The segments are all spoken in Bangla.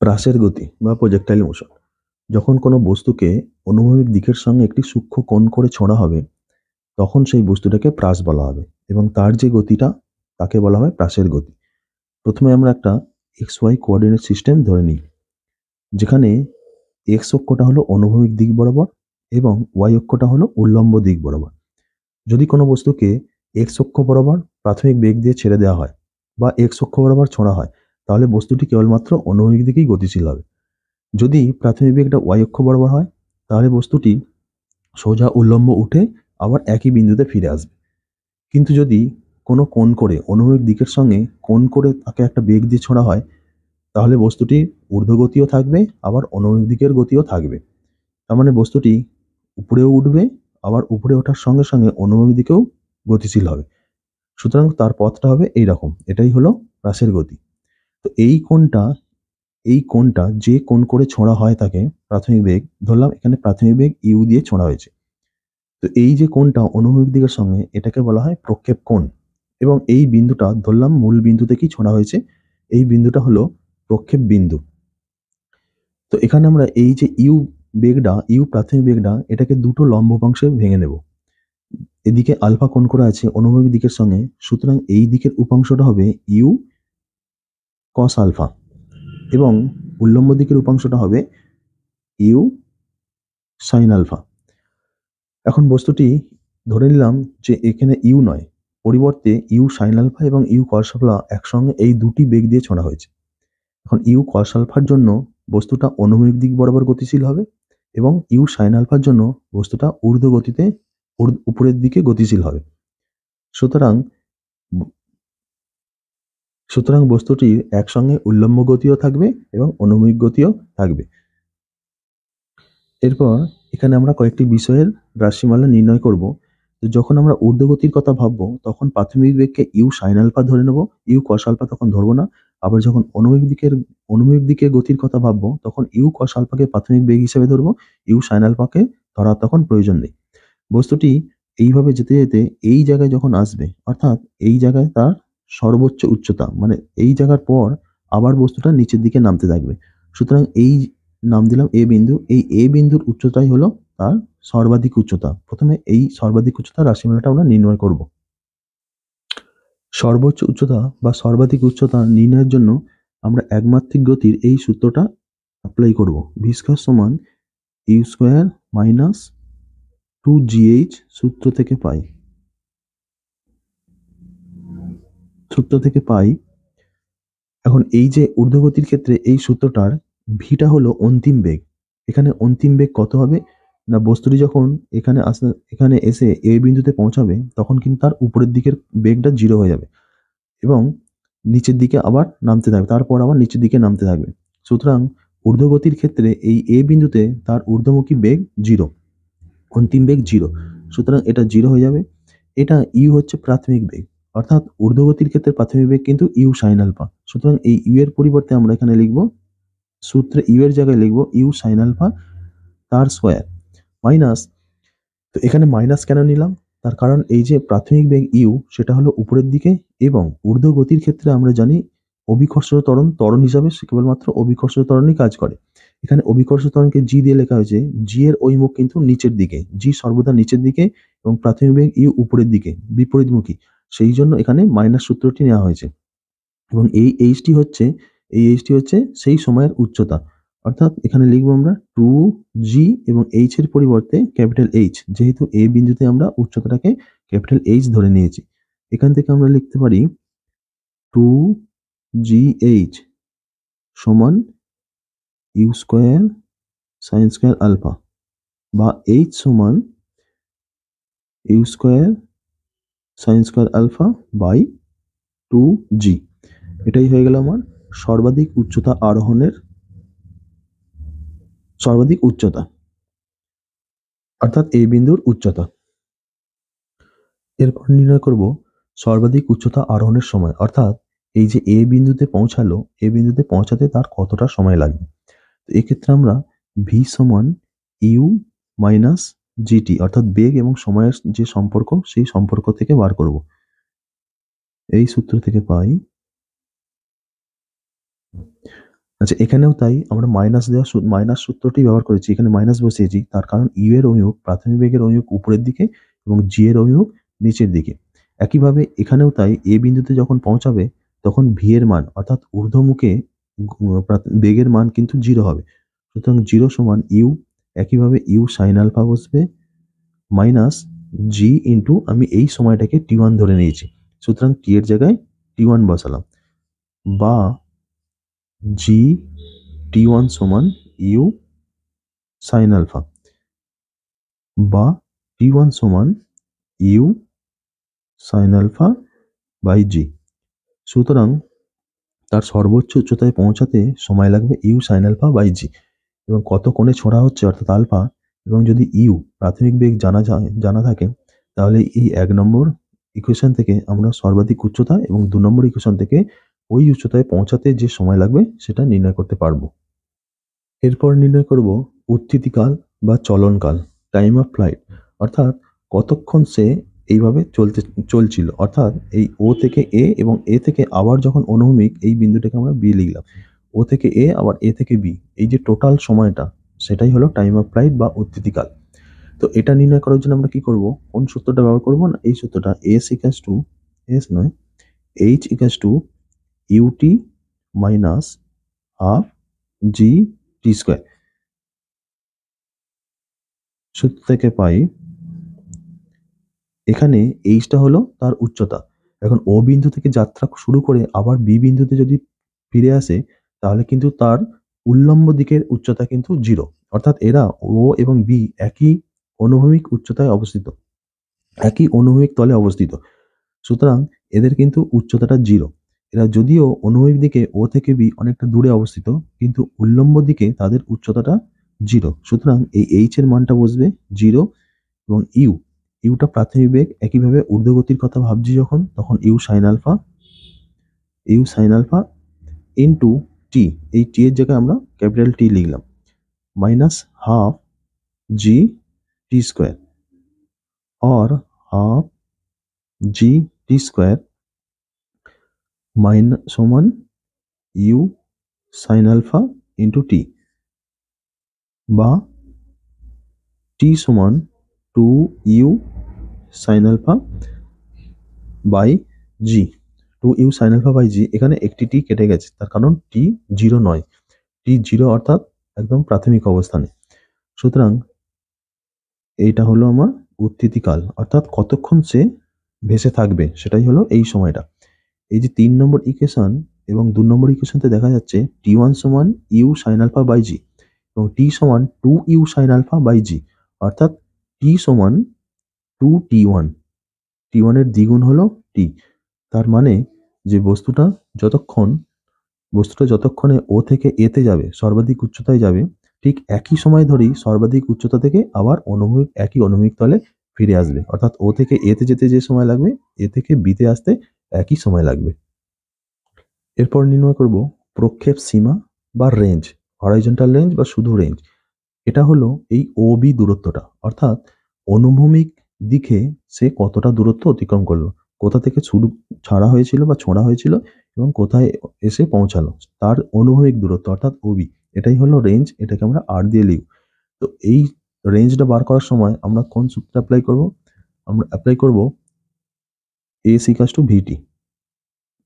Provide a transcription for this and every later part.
প্রাসের গতি বা প্রজেক্টাইল মোশন। যখন কোনো বস্তুকে অনুভূমিক দিকের সঙ্গে একটি সূক্ষ্ম কোণ করে ছোঁড়া হবে, তখন সেই বস্তুটাকে প্রাস বলা হবে এবং তার যে গতিটা তাকে বলা হয় প্রাসের গতি। প্রথমে আমরা একটা XY কোঅর্ডিনেট সিস্টেম ধরে নিই, যেখানে এক্স অক্ষটা হলো অনুভূমিক দিক বরাবর এবং ওয়াই অক্ষটা হলো উল্লম্ব দিক বরাবর। যদি কোনো বস্তুকে এক্স অক্ষ বরাবর প্রাথমিক বেগ দিয়ে ছেড়ে দেওয়া হয় বা এক্স অক্ষ বরাবর ছোঁড়া হয়, তাহলে বস্তুটি কেবলমাত্র অনুভূমিক দিকেই গতিশীল হবে। যদি প্রাথমিক বেগটা ওয়াই অক্ষ বরাবর হয়, তাহলে বস্তুটি সোজা উল্লম্ব উঠে আবার একই বিন্দুতে ফিরে আসবে। কিন্তু যদি কোনো কোণ করে অনুভূমিক দিকের সঙ্গে কোণ করে তাকে একটা বেগ দিয়ে ছোঁড়া হয়, তাহলে বস্তুটি ঊর্ধ্বগতিও থাকবে, আবার অনুভূমিক দিকের গতিও থাকবে। তার মানে বস্তুটি উপরেও উঠবে, আবার উপরে ওঠার সঙ্গে সঙ্গে অনুভূমিক দিকেও গতিশীল হবে। সুতরাং তার পথটা হবে এইরকম। এটাই হলো প্রাসের গতি। তো এই কোণটা যে কোণ করে ছোঁড়া হয় তাকে প্রাথমিক বেগ ধরলাম, এখানে প্রাথমিক বেগ ইউ দিয়ে ছোঁড়া হয়েছে। তো এই যে কোণটা অনুভূমিক দিকের সঙ্গে, এটাকে বলা হয় প্রক্ষেপ কোণ। এবং এই বিন্দুটা ধরলাম মূল বিন্দু থেকেই ছোঁড়া হয়েছে, এই বিন্দুটা হলো প্রক্ষেপ বিন্দু। তো এখানে আমরা এই যে ইউ প্রাথমিক বেগটা, এটাকে দুটো লম্ব অংশে ভেঙে নেব। এদিকে আলফা কোণ করে আছে অনুভূমিক দিকের সঙ্গে, সুতরাং এই দিকের উপাংশটা হবে ইউ কস আলফা এবং উল্লম্ব দিকের উপাংশটা হবে ইউ সাইন আলফা। এখন বস্তুটি ধরে নিলাম যে এখানে ইউ নয়, পরিবর্তে ইউ সাইন আলফা এবং ইউ কস আলফা একসঙ্গে এই দুটি বেগ দিয়ে ছোঁড়া হয়েছে। এখন ইউ কস আলফার জন্য বস্তুটা অনুভূমিক দিক বরাবর গতিশীল হবে এবং ইউ সাইন আলফার জন্য বস্তুটা ঊর্ধ্ব গতিতে উপরের দিকে গতিশীল হবে। সুতরাং সুতরাং বস্তুটির একসঙ্গে উল্লম্ব গতিও থাকবে এবং অনুভূমিক গতিও থাকবে। এরপর এখানে আমরা কয়েকটি বিষয়ের রাশিমালা নির্ণয় করব। তো যখন আমরা ঊর্ধ্বগতির কথা ভাববো, তখন প্রাথমিক বেগকে ইউ সাইন আলফা ধরে নেব, ইউ কস আলফা তখন ধরবো না। আবার যখন অনুভূমিক দিকের গতির কথা ভাববো, তখন ইউ কস আলফাকে প্রাথমিক বেগ হিসেবে ধরবো, ইউ সাইন আলফাকে ধরার তখন প্রয়োজন নেই। বস্তুটি এইভাবে যেতে যেতে এই জায়গায় যখন আসবে, অর্থাৎ এই জায়গায় তার সর্বোচ্চ উচ্চতা, মানে এই জায়গার পর আবার বস্তুটা নিচের দিকে নামতে থাকবে। সুতরাং এই নাম দিলাম এ বিন্দু, এই এ বিন্দুর উচ্চতাই হলো তার সর্বাধিক উচ্চতা। প্রথমে এই সর্বাধিক উচ্চতা রাশিমালাটা আমরা নির্ণয় করব। সর্বোচ্চ উচ্চতা বা সর্বাধিক উচ্চতা নির্ণয়ের জন্য আমরা একমাত্রিক গতির এই সূত্রটা অ্যাপ্লাই করব। ভি স্কয়ার সমান ইউ স্কয়ার মাইনাস 2gh সূত্র থেকে পাই। এখন এই যে ঊর্ধ্বগতির ক্ষেত্রে এই সূত্রটার ভিটা হলো অন্তিম বেগ। এখানে অন্তিম বেগ কত হবে না, বস্তুটি যখন এখানে এসে এ বিন্দুতে পৌঁছাবে, তখন কিন্তু তার উপরের দিকের বেগটা 0 হয়ে যাবে এবং নিচের দিকে আবার নামতে থাকবে, তারপর আবার নিচের দিকে নামতে থাকবে। সুতরাং ঊর্ধ্বগতির ক্ষেত্রে এই এ বিন্দুতে তার ঊর্ধ্বমুখী বেগ 0, অন্তিম বেগ 0। সুতরাং এটা 0 হয়ে যাবে। এটা ইউ হচ্ছে প্রাথমিক বেগ, অর্থাৎ ঊর্ধ্বগতির ক্ষেত্রে প্রাথমিক বেগ কিন্তু ইউ সাইন আলফা। সুতরাং এই ইউ এর পরিবর্তে আমরা এখানে লিখব, সূত্রে ইউ এর জায়গায় লিখব ইউ সাইন আলফা তার স্কোয়ার মাইনাস। তো এখানে মাইনাস কেন নিলাম, তার কারণ এই যে প্রাথমিক বেগ ইউ সেটা হলো উপরের দিকে এবং ঊর্ধ্বগতির ক্ষেত্রে আমরা জানি অভিকর্ষ ত্বরণ হিসাবে সে কেবলমাত্র অভিকর্ষ ত্বরণই কাজ করে। এখানে অভিকর্ষ ত্বরণকে জি দিয়ে লেখা হয়েছে, জি এর ওই মুখ কিন্তু নিচের দিকে, জি সর্বদা নিচের দিকে এবং প্রাথমিক বেগ ইউ উপরের দিকে বিপরীতমুখী। সেই জন্য এখানে মাইনাস সূত্রটি নেওয়া হয়েছে এবং এই এইচটি হচ্ছে সেই সময়ের উচ্চতা। অর্থাৎ এখানে লিখবো আমরা 2g এবং এইচ এর পরিবর্তে ক্যাপিটাল এইচ, যেহেতু এ বিন্দুতে আমরা উচ্চতাটাকে ক্যাপিটাল এইচ ধরে নিয়েছি। এখান থেকে আমরা লিখতে পারি 2gh সমান u square sine square alpha বা এইচ সমান u square sine square alpha by 2g। এটাই হয়ে গেল আমার সর্বাধিক উচ্চতা, অর্থাৎ এ বিন্দুর উচ্চতা। এরপর নির্ণয় করব সর্বাধিক উচ্চতা আরোহণের সময়, অর্থাৎ এই যে এ বিন্দুতে পৌঁছালো, এ বিন্দুতে পৌঁছাতে তার কতটা সময় লাগবে। তো এক্ষেত্রে আমরা ভি সমান ইউ মাইনাস জিটি, অর্থাৎ বেগ এবং সময়ের যে সম্পর্ক, সেই সম্পর্ক থেকে বার করব। এই সূত্র থেকে পাই আচ্ছা, এখানেও তাই আমরা মাইনাস সূত্রটি ব্যবহার করেছি, এখানে মাইনাস বসিয়েছি, তার কারণ ইউ এর অভিমুখ, প্রাথমিক বেগের অভিমুখ উপরের দিকে এবং জি এর অভিমুখ নিচের দিকে। একইভাবে এখানেও তাই এ বিন্দুতে যখন পৌঁছাবে তখন ভি এর মান অর্থাৎ ঊর্ধ্বমুখে বেগের মান কিন্তু 0 হবে। সুতরাং 0 সমান ইউ, একইভাবে ইউ সাইন আলফা বসবে মাইনাস জি ইন্টু, আমি এই সময়টাকে টি1 ধরে নিয়েছি, সুতরাং টি এর জায়গায় টি1 বসালাম, বা জি টি1 সমান ইউ সাইন আলফা, বা টি1 সমান ইউ সাইন আলফা বাই জি। সুতরাং তার সর্বোচ্চ উচ্চতায় পৌঁছাতে সময় লাগবে ইউ সাইন আলফা বাই জি, এবং কত কোণে ছোঁড়া হচ্ছে অর্থাৎ আলফা, এবং যদি ইউ প্রাথমিক বেগ জানা থাকে, তাহলে এই 1 নম্বর ইকুয়েশন থেকে আমরা সর্বাধিক উচ্চতা এবং 2 নম্বর ইকুয়েশন থেকে ওই উচ্চতায় পৌঁছাতে যে সময় লাগবে সেটা নির্ণয় করতে পারবো। এরপর নির্ণয় করব উত্থিতিকাল বা চলনকাল, টাইম অফ ফ্লাইট, অর্থাৎ কতক্ষণ সে এইভাবে চলছিল, অর্থাৎ এই ও থেকে এ এবং এ থেকে আবার যখন অনুভূমিক, এই বিন্দুটাকে আমরা বি লিখলাম, ও থেকে এ আবার এ থেকে বি, এই যে টোটাল সময়টা, সেটাই হলো টাইম অফ ফ্লাইট বা উত্থিতিকাল। তো এটা নির্ণয় করার জন্য আমরা কি করব, কোন সূত্রটা ব্যবহার করব না, এই সূত্রটা এস ইকাস টু, এস নয়, h equals to u t minus half g t square. সূত্র থেকে পাই এখানে এইচটা হলো তার উচ্চতা। এখন ও বিন্দু থেকে যাত্রা শুরু করে আবার বি বিন্দুতে যদি ফিরে আসে, তাহলে কিন্তু তার উল্লম্ব দিকের উচ্চতা কিন্তু 0, অর্থাৎ এরা ও এবং বি একই অনুভূমিক উচ্চতায় অবস্থিত, একই অনুভূমিক তলে অবস্থিত, সুতরাং এদের কিন্তু উচ্চতাটা 0। এরা যদিও অনুভূমিক দিকে ও থেকে বি অনেকটা দূরে অবস্থিত, কিন্তু উল্লম্ব দিকে তাদের উচ্চতাটা 0, সুতরাং এই এইচ এর মানটা বসবে 0, এবং ইউটা প্রাথমিক বেগ, একইভাবে ঊর্ধ্বগতির কথা ভাবছি যখন, তখন u sine alpha into t, এই টি এর জায়গায় আমরা ক্যাপিটাল টি লিখলাম, minus half g t square, और হাফ জি টি স্কোয়ার সমান u sine alpha into t, বা টি সমান 2u sine alpha by g. 2u sine alpha by g, এখানে একটি টি কেটে গেছে, তার কারণ টি 0 নয়, টি 0 অর্থাৎ একদম প্রাথমিক অবস্থানে। সুতরাং এইটা হলো আমার উত্থিতিকাল, অর্থাৎ কতক্ষণ সে ভেসে থাকবে, সেটাই হলো এই সময়টা। এই যে 3 নম্বর ইকুয়েশন এবং 2 নম্বর ইকুয়েশনতে দেখা যাচ্ছে টি1 সমান ইউ সাইন আলফা বাই জি এবং টি সমান 2u সাইন আলফা বাই জি, অর্থাৎ টি সমান 2t1, টি1 এর দ্বিগুণ হলো টি। তার মানে যে বস্তুটা যতক্ষণে ও থেকে এতে যাবে, সর্বাধিক উচ্চতায় যাবে, ঠিক একই সময় ধরেই সর্বাধিক উচ্চতা থেকে আবার একই অনুভূমিক তলে ফিরে আসবে, অর্থাৎ ও থেকে এতে যেতে যে সময় লাগবে, এ থেকে বিতে আসতে একই সময় লাগবে। এরপর নির্ণয় করব প্রক্ষেপ সীমা বা রেঞ্জ, হরাইজন্টাল রেঞ্জ বা শুধু রেঞ্জ। এটা হলো এই ও বি দূরত্বটা, অর্থাৎ অনুভূমিক দিকে সে কতটা দূরত্ব অতিক্রম করলো, কোথা থেকে ছাড়া হয়েছিল বা ছোঁড়া হয়েছিল এবং কোথায় এসে পৌঁছালো, তার অনুভূমিক দূরত্ব অর্থাৎ ওবি, এটাই হলো রেঞ্জ। এটাকে আমরা আর দিয়ে লিখব। তো এই রেঞ্জটা বার করার সময় আমরা কোন সূত্র অ্যাপ্লাই করব, আমরা অ্যাপ্লাই করব s equals to vt,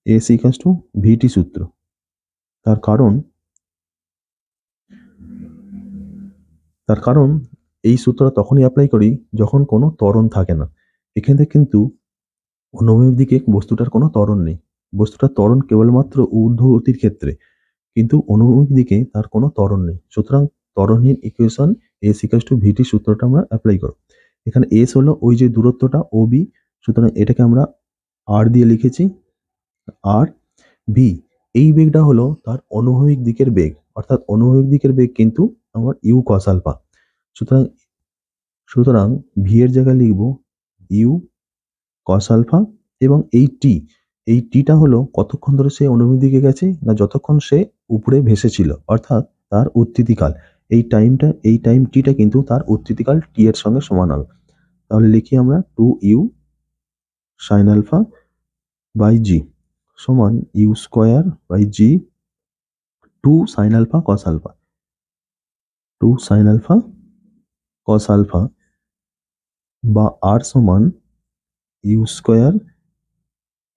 s equals to vt সূত্র। তার কারণ তার কারণ এই সূত্রটা তখনই অ্যাপ্লাই করি যখন কোনো ত্বরণ থাকে না। এখানে কিন্তু অনুভূমিক দিকে বস্তুটার কোনো ত্বরণ নেই, বস্তুটার ত্বরণ কেবলমাত্র ঊর্ধ্বগতির ক্ষেত্রে, কিন্তু অনুভূমিক দিকে তার কোনো ত্বরণ নেই। সুতরাং ত্বরণহীন ইকুয়েশন এস ইকাস টু ভিটি সূত্রটা আমরা অ্যাপ্লাই করব। এখানে এস হলো ওই যে দূরত্বটা ও বি, সুতরাং এটাকে আমরা আর দিয়ে লিখেছি, আর ভি এই বেগটা হলো তার অনুভূমিক দিকের বেগ, অর্থাৎ অনুভূমিক দিকের বেগ কিন্তু আমার ইউ কস আলফা। সুতরাং সুতরাং ভি এর জায়গায় লিখব ইউ কস আলফা, এবং এই টিটা হলো কতক্ষণ ধরে সে অনুভূমিক দিকে গেছে, না যতক্ষণ সে উপরে ভেসেছিল, অর্থাৎ তার উত্থিতিকাল। এই টাইম টিটা কিন্তু তার উত্থিতিকাল টি এর সঙ্গে সমান হবে। তাহলে লিখি আমরা 2u sine alpha by g সমান u square by g two sine alpha cos alpha, two sine alpha cos alpha বা আর সমান ইউ স্কোয়ার,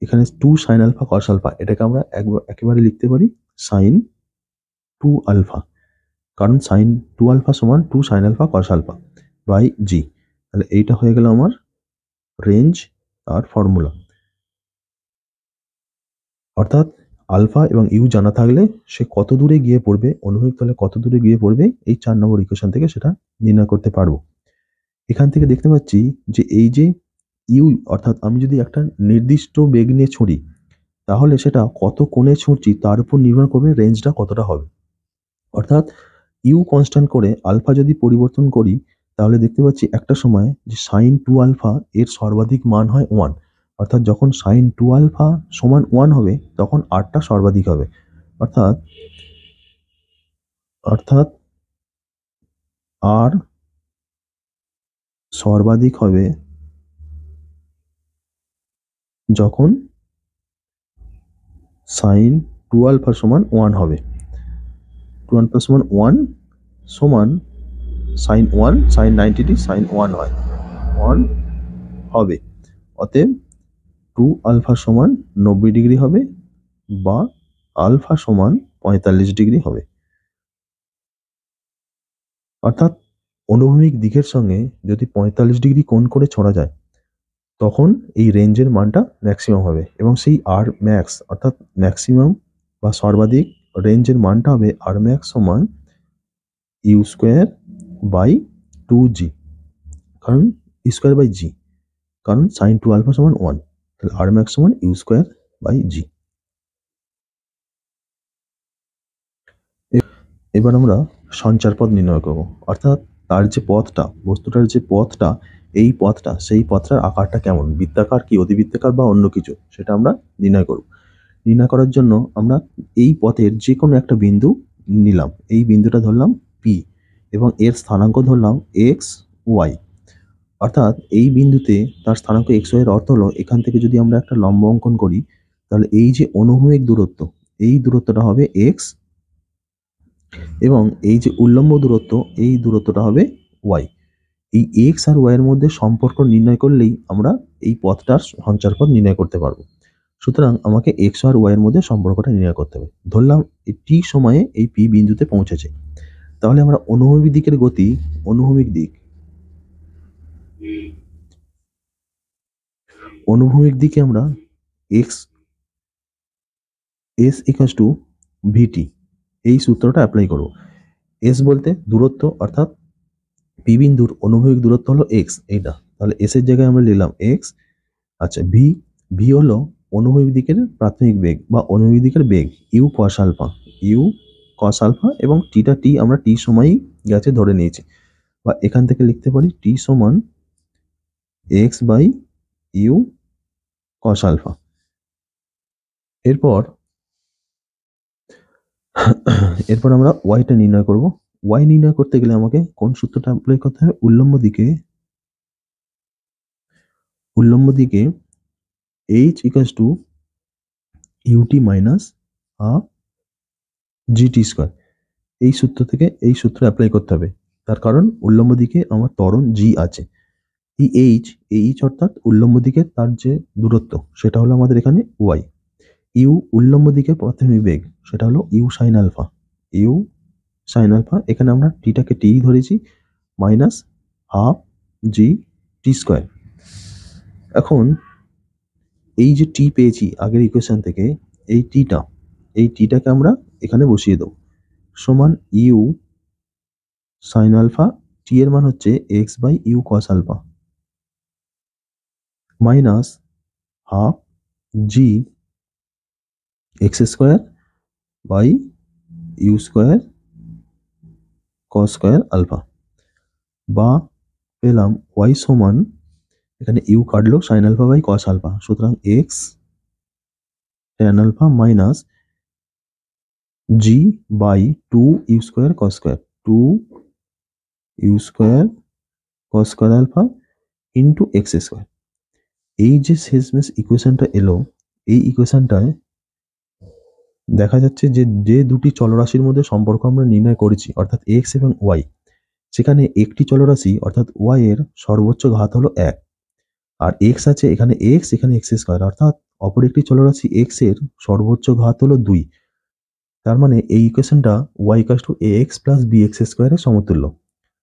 এখানে two sine alpha cos alpha, এটাকে আমরা একেবারে লিখতে পারি সাইন টু আলফা, কারণ সাইন টু আলফা সমান two sine alpha cos alpha by g. তাহলে এইটা হয়ে গেল আমার রেঞ্জ আর ফর্মুলা। অর্থাৎ আলফা এবং ইউ জানা থাকলে সে কত দূরে গিয়ে পড়বে, অনুভূমিক তলে কত দূরে গিয়ে পড়বে, এই 4 নম্বর ইকুয়েশন থেকে সেটা নির্ণয় করতে পারবো। এখান থেকে দেখতে পাচ্ছি যে এই যে ইউ, অর্থাৎ আমি যদি একটা নির্দিষ্ট বেগ নিয়ে ছুঁড়ি তাহলে সেটা কত কোণে ছুঁড়ছি তার উপর নির্ভর করবে রেঞ্জটা কতটা হবে। অর্থাৎ ইউ কনস্ট্যান্ট করে আলফা যদি পরিবর্তন করি তাহলে দেখতে পাচ্ছি একটা সময় যে সাইন টু আলফা এর সর্বাধিক মান হয় 1, অর্থাৎ যখন সাইন টু আলফা সমান 1 হবে তখন আরটা সর্বাধিক হবে। অর্থাৎ অর্থাৎ আর সর্বাধিক হবে যখন সাইন টু আলফা সমান 1 হবে, টু আলফা সমান 1 সমান সাইন 1 সাইন 90 সাইন 1 হয় 1 হবে। অতএব টু আলফা সমান 90 ডিগ্রি হবে বা আলফা সমান 45 ডিগ্রি হবে। অর্থাৎ অনুভূমিক দিকের সঙ্গে যদি 45 ডিগ্রি কোণ করে ছোড়া যায় তখন এই রেঞ্জের মানটা ম্যাক্সিমাম হবে এবং সেই আর ম্যাক্স অর্থাৎ ম্যাক্সিমাম বা সর্বাধিক রেঞ্জের মানটা হবে আর ম্যাক্স সমান ইউ স্কোয়ার বাই 2g, কারণ ইউ স্কোয়ার বাই জি, কারণ সাইন টু আলফা সমান 1, তাহলে আর ম্যাক্স সমান ইউ স্কোয়ার বাই জি। এবার আমরা সঞ্চার পথ নির্ণয় করব, অর্থাৎ তার যে পথটা, বস্তুটার যে পথটা, এই পথটা, সেই পথটার আকারটা কেমন, বৃত্তাকার কি অধিবৃত্তাকার বা অন্য কিছু, সেটা আমরা নির্ণয় করব। নির্ণয় করার জন্য আমরা এই পথের যে কোনো একটা বিন্দু নিলাম, এই বিন্দুটা ধরলাম পি এবং এর স্থানাঙ্ক ধরলাম এক্স ওয়াই। অর্থাৎ এই বিন্দুতে তার স্থানাঙ্ক এক্স ওয়াই এর অর্থ হলো এখান থেকে যদি আমরা একটা লম্ব অঙ্কন করি তাহলে এই যে অনুভূমিক দূরত্ব, এই দূরত্বটা হবে এক্স এবং এই যে উল্লম্ব দূরত্ব, এই দূরত্বটা হবে ওয়াই। এই এক্স আর ওয়াই এর মধ্যে সম্পর্ক নির্ণয় করলেই আমরা এই পথটার সঞ্চার পথ নির্ণয় করতে পারবো। সুতরাং আমাকে এক্স আর ওয়াই এর মধ্যে সম্পর্কটা নির্ণয় করতে হবে। ধরলাম এই টি সময়ে এই পি বিন্দুতে পৌঁছেছে, তাহলে আমরা অনুভূমিক দিকের গতি, অনুভূমিক দিক, অনুভূমিক দিকে আমরা এক্স এস ইকুয়ালস টু ভিটি এই সূত্রটা অ্যাপ্লাই করব। এস বলতে দূরত্ব, অর্থাৎ পি বিন্দুর অনুভূমিক দূরত্ব হলো এক্স, এইটা, তাহলে এস এর জায়গায় আমরা নিলাম এক্স। আচ্ছা ভি, ভি হলো অনুভূমিক দিকের প্রাথমিক বেগ বা অনুভূমিক দিকের বেগ, u cos alpha, u cos alpha এবং টিটা টি আমরা টি সময়ই গেছে ধরে নিয়েছি, বা এখান থেকে লিখতে পারি টি সমান x by u cos alpha. এরপর এরপর আমরা ওয়াইটা নির্ণয় করব। ওয়াই নির্ণয় করতে গেলে আমাকে কোন সূত্রটা অ্যাপ্লাই করতে হবে, উল্লম্ব দিকে, উল্লম্ব দিকে h equals to u t minus half g t square, এই সূত্র থেকে এই সূত্র অ্যাপ্লাই করতে হবে। তার কারণ উল্লম্ব দিকে আমার ত্বরণ জি আছে, এই এইচ অর্থাৎ উল্লম্ব দিকে তার যে দূরত্ব সেটা হলো আমাদের এখানে ওয়াই। ইউ উল্লম্ব দিকে প্রাথমিক বেগ, সেটা হলো u sine alpha, u sine alpha, এখানে আমরা টিটাকে টি ধরেছি, minus half g t square. এখন এই যে টি পেয়েছি আগের ইকুয়েশন থেকে, এই টিটা, এই টিটাকে আমরা এখানে বসিয়ে দেবো, সমান ইউ সাইন আলফা, টি এর মান হচ্ছে x by u cos alpha, minus half g x square by u square cos square alpha, বা পেলাম ওয়াই সমান, এখানে ইউ কাটলো sine alpha by cos alpha, সুতরাং x tan alpha minus g by two u square cos square, two u square cos square alpha into x square. এই যে শেষমেশ ইকুয়েশনটা এলো, এই ইকুয়েশনটায় দেখা যাচ্ছে যে যে দুটি চলরাশির মধ্যে সম্পর্ক আমরা নির্ণয় করেছি অর্থাৎ এক্স এবং ওয়াই, সেখানে একটি চলরাশি অর্থাৎ ওয়াই এর সর্বোচ্চ ঘাত হলো 1, আর এক্স আছে এখানে এক্স, এখানে এক্স স্কোয়ার, অর্থাৎ অপর একটি চলরাশি এক্স এর সর্বোচ্চ ঘাত হলো 2। তার মানে এই ইকুয়েশনটা y equals to a x plus b x স্কোয়ারের সমতুল্য।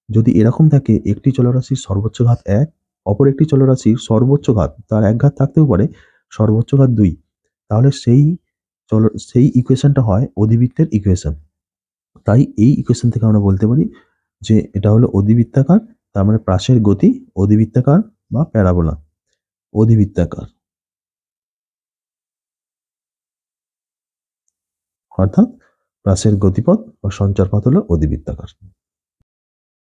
যদি এরকম থাকে একটি চলরাশির সর্বোচ্চ ঘাত 1, অপর একটি চলরাশির সর্বোচ্চ ঘাত তার এক ঘাত থাকতেও পারে, সর্বোচ্চ ঘাত 2, তাহলে সেই ইকুয়েশনটা হয় অধিবৃত্তের ইকুয়েশন। তাই এই ইকুয়েশন থেকে আমরা বলতে পারি যে এটা হলো অধিবৃত্তাকার, তার মানে প্রাসের গতি অধিবৃত্তাকার বা প্যারাবোলা অধিবৃত্তাকার, অর্থাৎ প্রাসের গতিপথ বা সঞ্চারপথ হলো অধিবৃত্তাকার।